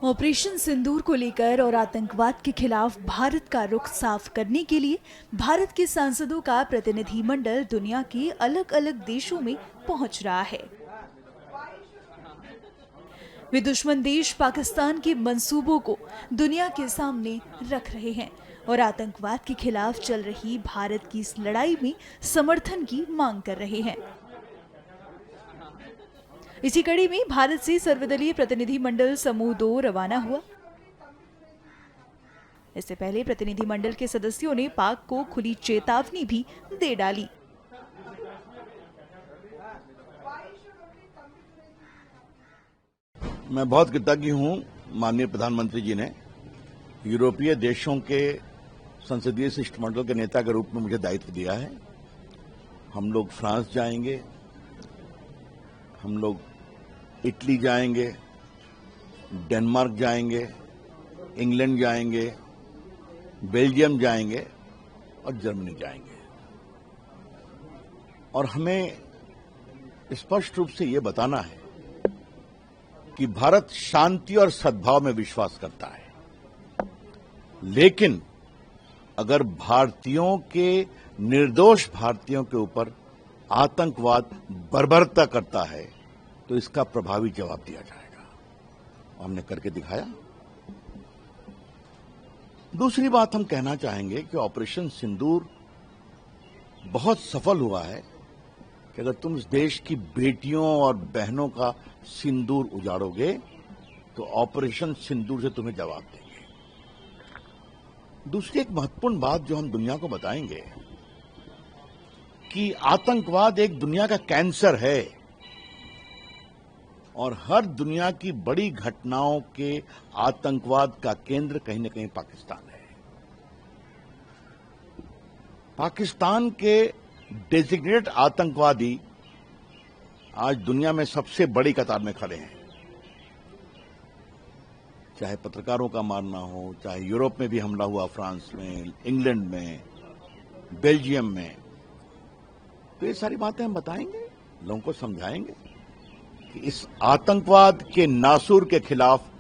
Operation सिंदूर को लेकर और आतंकवाद के खिलाफ भारत का रुख साफ करने के लिए भारत के सांसदों का प्रतिनिधिमंडल दुनिया के अलग अलग देशों में पहुंच रहा है। वे दुश्मन देश पाकिस्तान के मंसूबों को दुनिया के सामने रख रहे हैं और आतंकवाद के खिलाफ चल रही भारत की इस लड़ाई में समर्थन की मांग कर रहे हैं। इसी कड़ी में भारत से सर्वदलीय प्रतिनिधिमंडल समूह 2 रवाना हुआ। इससे पहले प्रतिनिधिमंडल के सदस्यों ने पाक को खुली चेतावनी भी दे डाली। मैं बहुत कृतज्ञ हूं माननीय प्रधानमंत्री जी ने यूरोपीय देशों के संसदीय शिष्टमंडल के नेता के रूप में मुझे दायित्व दिया है। हम लोग फ्रांस जाएंगे, हम लोग इटली जाएंगे, डेनमार्क जाएंगे, इंग्लैंड जाएंगे, बेल्जियम जाएंगे और जर्मनी जाएंगे। और हमें स्पष्ट रूप से ये बताना है कि भारत शांति और सद्भाव में विश्वास करता है, लेकिन अगर भारतीयों के निर्दोष भारतीयों के ऊपर आतंकवाद बर्बरता करता है तो इसका प्रभावी जवाब दिया जाएगा। हमने करके दिखाया। दूसरी बात हम कहना चाहेंगे कि ऑपरेशन सिंदूर बहुत सफल हुआ है कि अगर तुम इस देश की बेटियों और बहनों का सिंदूर उजाड़ोगे तो ऑपरेशन सिंदूर से तुम्हें जवाब देंगे। दूसरी एक महत्वपूर्ण बात जो हम दुनिया को बताएंगे कि आतंकवाद एक दुनिया का कैंसर है और हर दुनिया की बड़ी घटनाओं के आतंकवाद का केंद्र कहीं न कहीं पाकिस्तान है। पाकिस्तान के डेजिग्नेटेड आतंकवादी आज दुनिया में सबसे बड़ी कतार में खड़े हैं। चाहे पत्रकारों का मारना हो, चाहे यूरोप में भी हमला हुआ, फ्रांस में, इंग्लैंड में, बेल्जियम में, तो ये सारी बातें हम बताएंगे, लोगों को समझाएंगे कि इस आतंकवाद के नासूर के खिलाफ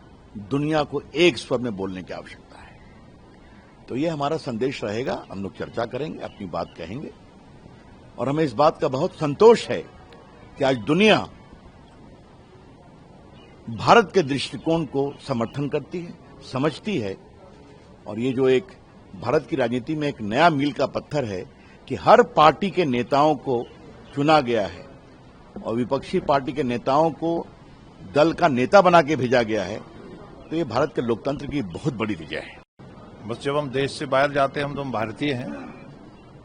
दुनिया को एक स्वर में बोलने की आवश्यकता है। तो ये हमारा संदेश रहेगा। हम लोग चर्चा करेंगे, अपनी बात कहेंगे और हमें इस बात का बहुत संतोष है कि आज दुनिया भारत के दृष्टिकोण को समर्थन करती है, समझती है। और ये जो एक भारत की राजनीति में एक नया मील का पत्थर है कि हर पार्टी के नेताओं को चुना गया है और विपक्षी पार्टी के नेताओं को दल का नेता बना के भेजा गया है, तो ये भारत के लोकतंत्र की बहुत बड़ी विजय है। बस जब हम देश से बाहर जाते हैं हम तो हम भारतीय हैं,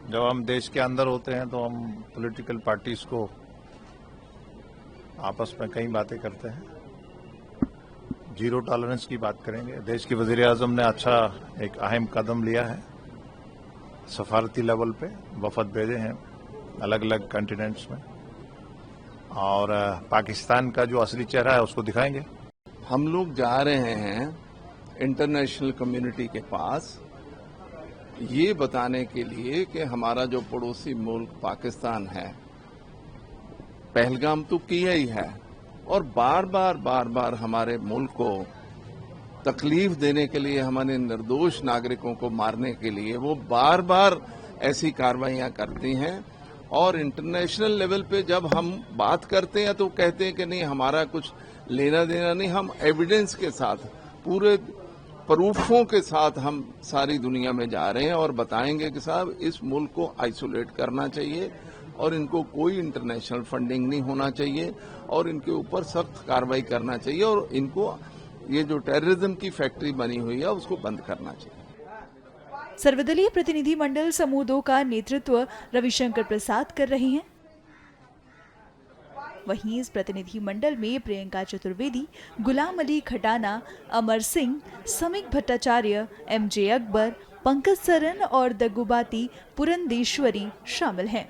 जब हम देश के अंदर होते हैं तो हम पॉलिटिकल पार्टीज को आपस में कई बातें करते हैं। जीरो टॉलरेंस की बात करेंगे। देश के वजीर आजम ने अच्छा एक अहम कदम लिया है, सफारती लेवल पे वफद भेजे हैं अलग अलग कॉन्टिनेंट्स में और पाकिस्तान का जो असली चेहरा है उसको दिखाएंगे। हम लोग जा रहे हैं इंटरनेशनल कम्युनिटी के पास ये बताने के लिए कि हमारा जो पड़ोसी मुल्क पाकिस्तान है, पहलगाम तो किया ही है और बार बार हमारे मुल्क को तकलीफ देने के लिए, हमारे निर्दोष नागरिकों को मारने के लिए वो बार ऐसी कार्रवाइयां करती हैं। और इंटरनेशनल लेवल पे जब हम बात करते हैं तो कहते हैं कि नहीं हमारा कुछ लेना देना नहीं। हम एविडेंस के साथ, पूरे प्रूफों के साथ हम सारी दुनिया में जा रहे हैं और बताएंगे कि साहब इस मुल्क को आइसोलेट करना चाहिए और इनको कोई इंटरनेशनल फंडिंग नहीं होना चाहिए और इनके ऊपर सख्त कार्रवाई करना चाहिए और इनको ये जो टेररिज्म की फैक्ट्री बनी हुई है उसको बंद करना चाहिए। सर्वदलीय प्रतिनिधिमंडल समूह 2 का नेतृत्व रविशंकर प्रसाद कर रहे हैं। वहीं इस प्रतिनिधिमंडल में प्रियंका चतुर्वेदी, गुलाम अली खटाना, अमर सिंह, समीक भट्टाचार्य, MJ अकबर, पंकज सरन और दग्गुबाती पुरंदेश्वरी शामिल हैं।